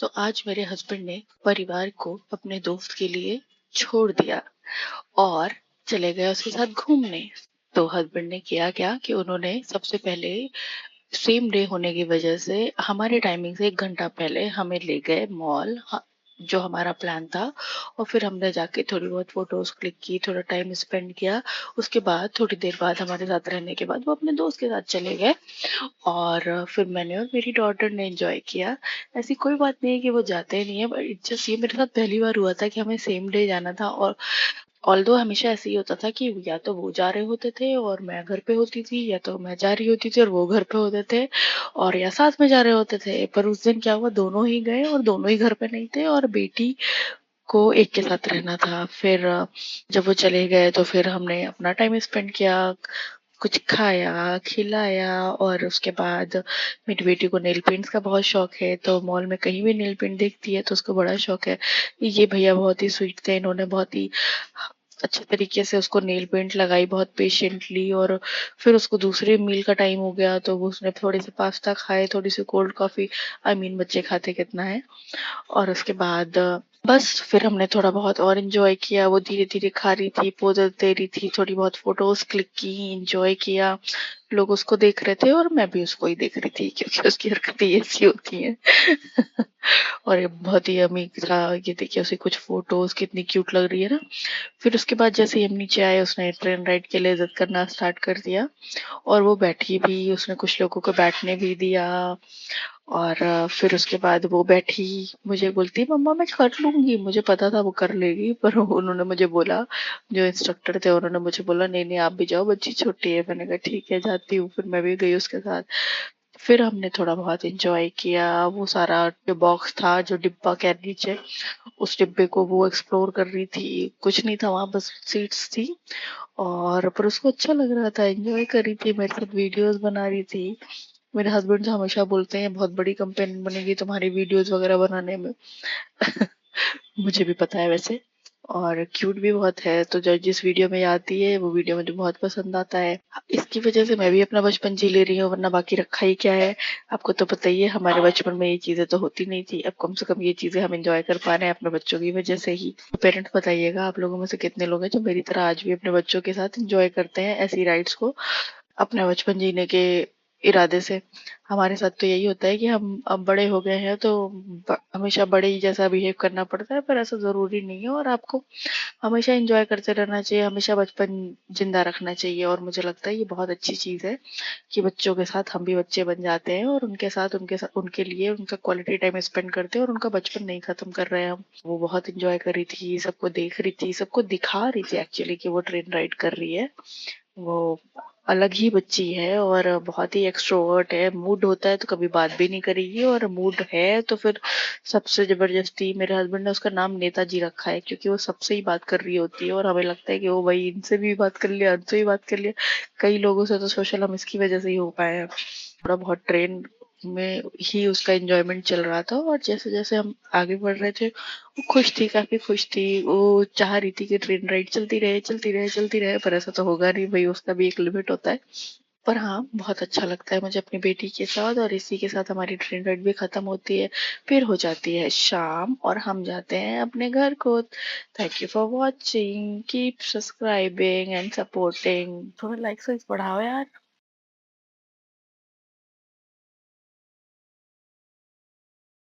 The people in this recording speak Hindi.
तो आज मेरे हस्बैंड ने परिवार को अपने दोस्त के लिए छोड़ दिया और चले गए उसके साथ घूमने। तो हस्बैंड ने किया क्या कि उन्होंने सबसे पहले सेम डे होने की वजह से हमारे टाइमिंग से 1 घंटा पहले हमें ले गए मॉल, जो हमारा प्लान था। और फिर हमने जाके थोड़ी बहुत फोटोज क्लिक की, थोड़ा टाइम स्पेंड किया। उसके बाद थोड़ी देर बाद हमारे साथ रहने के बाद वो अपने दोस्त के साथ चले गए और फिर मैंने और मेरी डॉटर ने एंजॉय किया। ऐसी कोई बात नहीं है कि वो जाते नहीं है, बट इट्स जस्ट ये मेरे साथ पहली बार हुआ था कि हमें सेम डे जाना था। और ऑल्दो हमेशा ऐसे ही होता था कि या तो वो जा रहे होते थे और मैं घर पे होती थी, या तो मैं जा रही होती थी और वो घर पे होते थे, और या साथ में जा रहे होते थे। पर उस दिन क्या हुआ, दोनों ही गए और दोनों ही घर पे नहीं थे और बेटी को एक के साथ रहना था। फिर जब वो चले गए तो फिर हमने अपना टाइम स्पेंड किया, कुछ खाया खिलाया। और उसके बाद मेरी बेटी को नेल पेंट्स का बहुत शौक है, तो मॉल में कहीं भी नेल पेंट देखती है तो उसको बड़ा शौक है। ये भैया बहुत ही स्वीट थे, इन्होंने बहुत ही अच्छे तरीके से उसको नेल पेंट लगाई, बहुत पेशेंटली। और फिर उसको दूसरे मील का टाइम हो गया तो वो उसने थोड़े से पास्ता खाए, थोड़ी सी कोल्ड कॉफी। आई मीन बच्चे खाते कितना है। और उसके बाद बस फिर हमने थोड़ा बहुत और एंजॉय किया। वो धीरे धीरे खा रही थी, पोज दे रही थी, थोड़ी बहुत फोटोज क्लिक की, एंजॉय किया। लोग उसको देख रहे थे और मैं भी उसको ही देख रही थी क्योंकि उसकी हरकतें ऐसी होती हैं। और ये बहुत ही अमीर था। ये देखिए उसे कुछ फोटोज कितनी क्यूट लग रही है ना। फिर उसके बाद जैसे ही हम नीचे आए उसने ट्रेन राइड के लिए जिद करना स्टार्ट कर दिया और वो बैठी भी, उसने कुछ लोगों को बैठने भी दिया। और फिर उसके बाद वो बैठी, मुझे बोलती मम्मा मैं कर लूंगी। मुझे पता था वो कर लेगी, पर उन्होंने मुझे बोला, जो इंस्ट्रक्टर थे उन्होंने मुझे बोला नहीं नहीं आप भी जाओ, बच्ची छोटी है। मैंने कहा ठीक है जाती हूँ। फिर मैं भी गई उसके साथ। फिर हमने थोड़ा बहुत एंजॉय किया। वो सारा जो बॉक्स था, जो डिब्बा कह नीचे, उस डिब्बे को वो एक्सप्लोर कर रही थी। कुछ नहीं था वहां, बस सीट्स थी। और पर उसको अच्छा लग रहा था, एंजॉय कर रही थी, मेरे साथ वीडियोस बना रही थी। मेरे हस्बैंड तो हमेशा बोलते हैं बहुत बड़ी कंपनी बनेगी तुम्हारी वीडियोस वगैरह बनाने में। मुझे भी पता है वैसे। और क्यूट भी बहुत है, तो जो जिस वीडियो में ये आती है वो वीडियो मुझे बहुत पसंद आता है। इसकी वजह से मैं भी अपना बचपन जी ले रही हूँ, वरना बाकी रखा ही क्या है। आपको तो पता ही है हमारे बचपन में ये चीजें तो होती नहीं थी। अब कम से कम ये चीजें हम एंजॉय कर पा रहे हैं अपने बच्चों की वजह से ही। पेरेंट्स बताइएगा आप लोगों में से कितने लोग हैं जो मेरी तरह आज भी अपने बच्चों के साथ एंजॉय करते हैं ऐसी राइड्स को, अपना बचपन जीने के इरादे से। हमारे साथ तो यही होता है कि हम अब बड़े हो गए हैं तो हमेशा बड़े ही जैसा बिहेव करना पड़ता है, पर ऐसा जरूरी नहीं है। और आपको हमेशा एंजॉय करते रहना चाहिए, हमेशा बचपन जिंदा रखना चाहिए। और मुझे लगता है ये बहुत अच्छी चीज है कि बच्चों के साथ हम भी बच्चे बन जाते हैं और उनके साथ उनके लिए उनका क्वालिटी टाइम स्पेंड करते हैं और उनका बचपन नहीं खत्म कर रहे हैं हम। वो बहुत एंजॉय कर रही थी, सबको देख रही थी, सबको दिखा रही थी एक्चुअली कि वो ट्रेन राइड कर रही है। वो अलग ही बच्ची है और बहुत ही एक्सट्रोवर्ट है। मूड होता है तो कभी बात भी नहीं करेगी, और मूड है तो फिर सबसे जबरदस्ती। मेरे हस्बैंड ने उसका नाम नेताजी रखा है क्योंकि वो सबसे ही बात कर रही होती है और हमें लगता है कि वो भाई इनसे भी बात कर लिया, उनसे भी बात कर लिया। कई लोगों से तो सोशल हम इसकी वजह से ही हो पाए हैं। थोड़ा बहुत ट्रेन में ही उसका एंजॉयमेंट चल रहा था, और जैसे जैसे हम आगे बढ़ रहे थे वो खुश थी, काफी खुश थी। वो चाह रही थी कि ट्रेन राइड चलती रहे चलती रहे चलती रहे, पर ऐसा तो होगा नहीं भाई, उसका भी एक लिमिट होता है। पर हाँ, बहुत अच्छा लगता है मुझे अपनी बेटी के साथ। और इसी के साथ हमारी ट्रेन राइड भी खत्म होती है। फिर हो जाती है शाम और हम जाते हैं अपने घर को। Thank you for watching, keep subscribing and supporting. थोड़ा लाइक साइज बढ़ाओ यार।